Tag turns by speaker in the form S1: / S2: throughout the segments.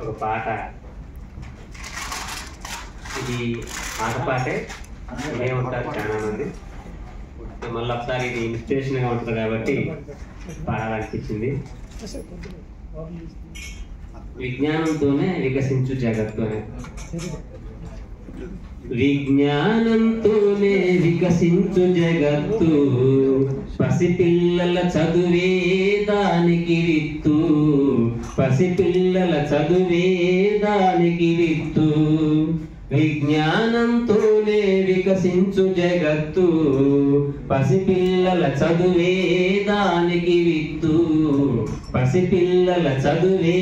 S1: ఒక పాట. ఇది పాటే ఇదే ఉంటారు చాలా మంది. మళ్ళీ ఒకసారి ఇది ఇన్స్పిరేషన్గా ఉంటుంది కాబట్టి పాడాలనిపించింది. విజ్ఞానంతోనే వికసించు జగత్తు. విజ్ఞానంతోనే వికసించు జగత్తు, పసిపిల్లల చదువే దానికి విత్తు, పసిపిల్లల చదువే దానికి విత్తు. విజ్ఞానంతోనే వికసించు జగత్తు, పసిపిల్లల చదువే దానికి విత్తు, పసిపిల్లల చదువే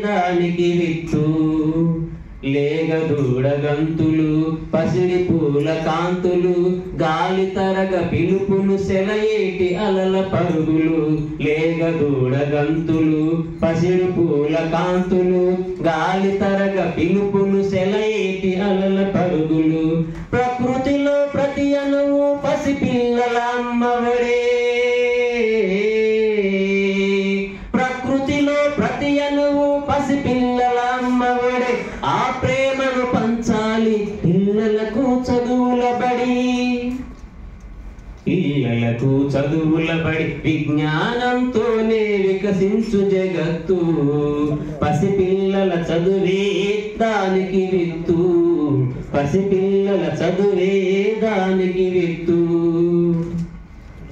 S1: దానికి విత్తు. లేగదూడగంతులు పసిడి పూల కాంతులు, గాలి తరగ పిలుపులు సెలయేటి అలల పరుగులు. లేగదూడగంతులు పసిడి పూల కాంతులు, గాలి తరగ పిలుపులు సెలయేటి అలల పరుగులు. ప్రకృతిలో ప్రతి అణువు పసిపిల్లల అమ్మఒడే, ప్రకృతిలో ప్రతి అణువు పసిపిల్లల అమ్మఒడే. ఆ ప్రేమను పంచాలి పిల్లలకు చదువుల బడి, పిల్లలకు చదువుల బడి. విజ్ఞానంతోనే వికసించు జగత్తు, పసిపిల్లల చదువే దానికి విత్తు, పసిపిల్లల చదువే దానికి విత్తు.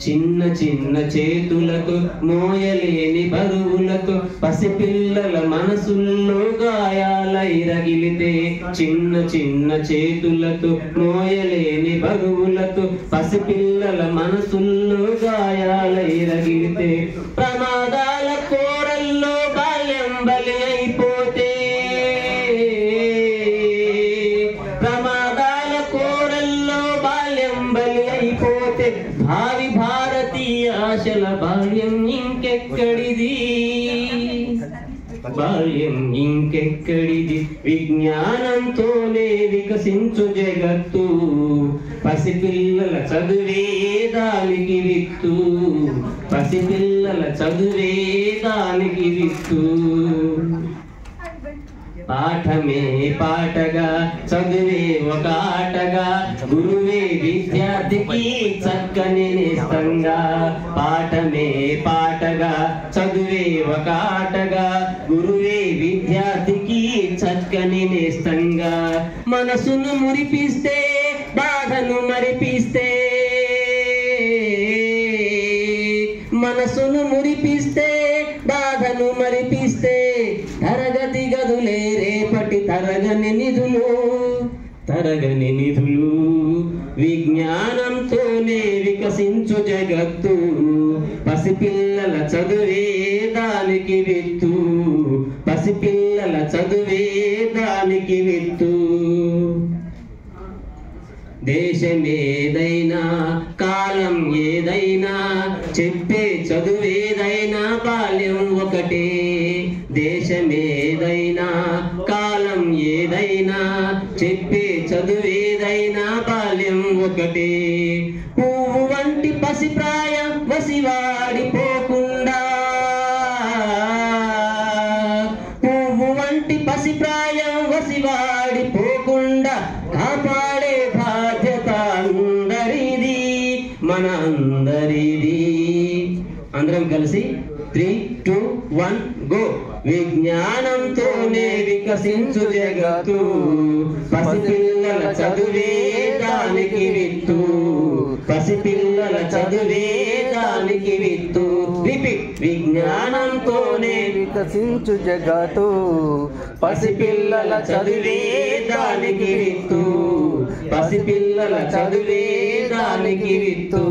S1: చిన్న చిన్న చేతులతో మోయలేని బరువులతో పసిపిల్లల మనసుల్లో గాయాలై రగిలితే, చిన్న చిన్న చేతులతో మోయలేని బరువులతో పసిపిల్లల మనసుల్లో గాయాలై రగిలితే, ప్రమాదాల కోరల్లో బాల్యం బలి అయిపోతే, ప్రమాదాల కోరల్లో బాల్యం బలి అయిపోతే, భావి భారతీయ ఆశల బాల్యం ఇంకెక్కడిది, బాల్యం ఇంకెక్కడిది. విజ్ఞానంతోనే వికసించు జగత్తు, పసిపిల్లల చదువే దానికి విత్తు, పసిపిల్లల చదువే దానికి విత్తు. పాఠమే పాటగా చదువే ఒక ఆటగా, గురువే విద్యార్థికి చక్కని నేస్తంగా. పాఠమే పాటగా చదువే ఒక ఆటగా, గురువే విద్యార్థికి చక్కని నేస్తంగా. మనసును మురిపిస్తే బాధను మరిపిస్తే, మనసును మురిపిస్తే బాధను మరిపిస్తే, తరగతి గదులే రేపటి తరగని నిధులు, తరగని నిధులు. విజ్ఞానంతోనే వికసించు జగత్తు, పసిపిల్లల చదువే దానికి విత్తు, పసిపిల్లల చదువే దానికి విత్తు. దేశమేదైనా కాలం ఏదైనా, చెప్పే చదువేదైనా బాల్యం ఒకటే. దేశమేదైనా కాలం ఏదైనా, చెప్పే చదువేదైనా బాల్యం ఒకటే. పువ్వు వంటి పసిప్రాయం వసివాడిపోకుండా, పువ్వు వంటి పసిప్రాయం వసివాడిపోకుండా, కాపాడే బాధ్యత అందరిది, మన అందరిది. అందరం కలిసి 3, 2, 1 గో. విజ్ఞానంతోనే వికసించు జగత్తు, పసిపిల్లల చదువే దానికి విత్తు, పసిపిల్లల చదువే దానికి విత్తు. రిపీట్. విజ్ఞానంతోనే
S2: వికసించు జగత్తు,
S1: పసిపిల్లల చదువే దానికి విత్తు, పసిపిల్లల చదువే దానికి విత్తు.